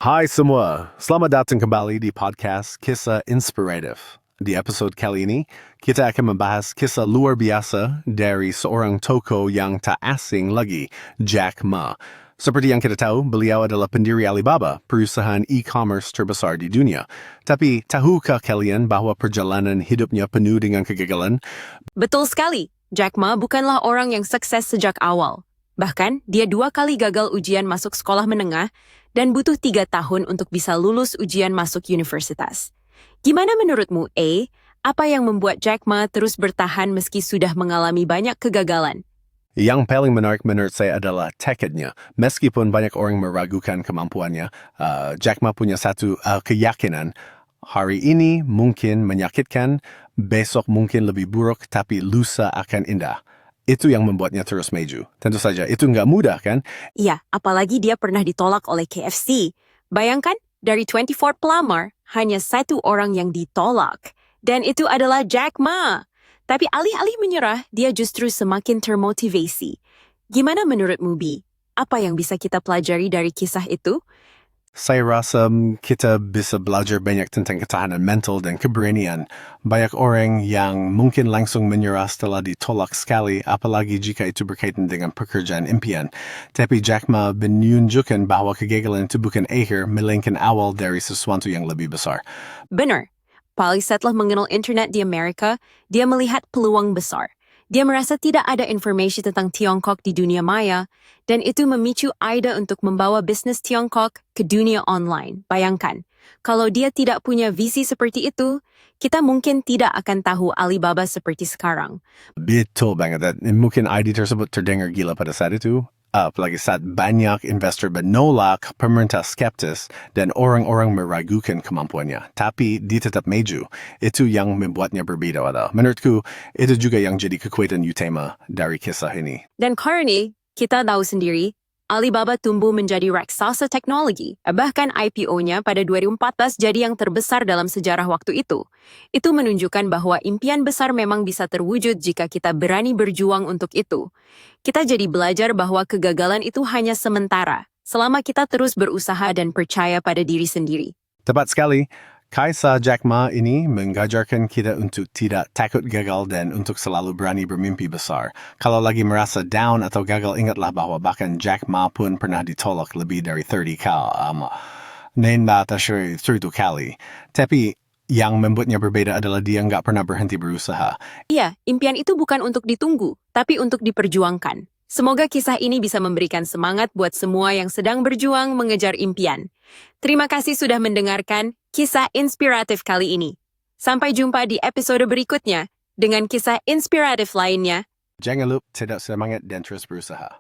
Hai semua, selamat datang kembali di podcast Kisah Inspiratif. Di episode kali ini, kita akan membahas kisah luar biasa dari seorang tokoh yang tak asing lagi, Jack Ma. Seperti yang kita tahu, beliau adalah pendiri Alibaba, perusahaan e-commerce terbesar di dunia. Tapi, tahukah kalian bahwa perjalanan hidupnya penuh dengan kegagalan? Betul sekali, Jack Ma bukanlah orang yang sukses sejak awal. Bahkan, dia 2 kali gagal ujian masuk sekolah menengah dan butuh 3 tahun untuk bisa lulus ujian masuk universitas. Gimana menurutmu, A? Apa yang membuat Jack Ma terus bertahan meski sudah mengalami banyak kegagalan? Yang paling menarik menurut saya adalah tekadnya. Meskipun banyak orang meragukan kemampuannya, Jack Ma punya satu keyakinan. Hari ini mungkin menyakitkan, besok mungkin lebih buruk, tapi lusa akan indah. Itu yang membuatnya terus maju. Tentu saja, itu nggak mudah kan? Iya, apalagi dia pernah ditolak oleh KFC. Bayangkan, dari 24 pelamar, hanya 1 orang yang ditolak. Dan itu adalah Jack Ma. Tapi alih-alih menyerah, dia justru semakin termotivasi. Gimana menurutmu, B? Apa yang bisa kita pelajari dari kisah itu? Saya rasa kita bisa belajar banyak tentang ketahanan mental dan keberanian. Banyak orang yang mungkin langsung menyerah setelah ditolak sekali, apalagi jika itu berkaitan dengan pekerjaan impian. Tapi Jack Ma menunjukkan bahwa kegagalan itu bukan akhir, melainkan awal dari sesuatu yang lebih besar. Benar. Paling setelah mengenal internet di Amerika, dia melihat peluang besar. Dia merasa tidak ada informasi tentang Tiongkok di dunia maya, dan itu memicu Aida untuk membawa bisnis Tiongkok ke dunia online. Bayangkan, kalau dia tidak punya visi seperti itu, kita mungkin tidak akan tahu Alibaba seperti sekarang. Betul banget. Mungkin ID tersebut terdengar gila pada saat itu. Apalagi saat banyak investor menolak, pemerintah skeptis, dan orang-orang meragukan kemampuannya. Tapi dia tetap maju. Itu yang membuatnya berbeda. Menurutku, itu juga yang jadi kekuatan utama dari kisah ini. Dan karena kita tahu sendiri, Alibaba tumbuh menjadi raksasa teknologi. Bahkan IPO-nya pada 2014 jadi yang terbesar dalam sejarah waktu itu. Itu menunjukkan bahwa impian besar memang bisa terwujud jika kita berani berjuang untuk itu. Kita jadi belajar bahwa kegagalan itu hanya sementara, selama kita terus berusaha dan percaya pada diri sendiri. Tepat sekali. Kisah Jack Ma ini mengajarkan kita untuk tidak takut gagal dan untuk selalu berani bermimpi besar. Kalau lagi merasa down atau gagal, ingatlah bahwa bahkan Jack Ma pun pernah ditolak lebih dari 30 kali. Tapi yang membuatnya berbeda adalah dia nggak pernah berhenti berusaha. Iya, impian itu bukan untuk ditunggu, tapi untuk diperjuangkan. Semoga kisah ini bisa memberikan semangat buat semua yang sedang berjuang mengejar impian. Terima kasih sudah mendengarkan kisah inspiratif kali ini. Sampai jumpa di episode berikutnya dengan kisah inspiratif lainnya. Jangan lupa tidak semangat dan terus berusaha.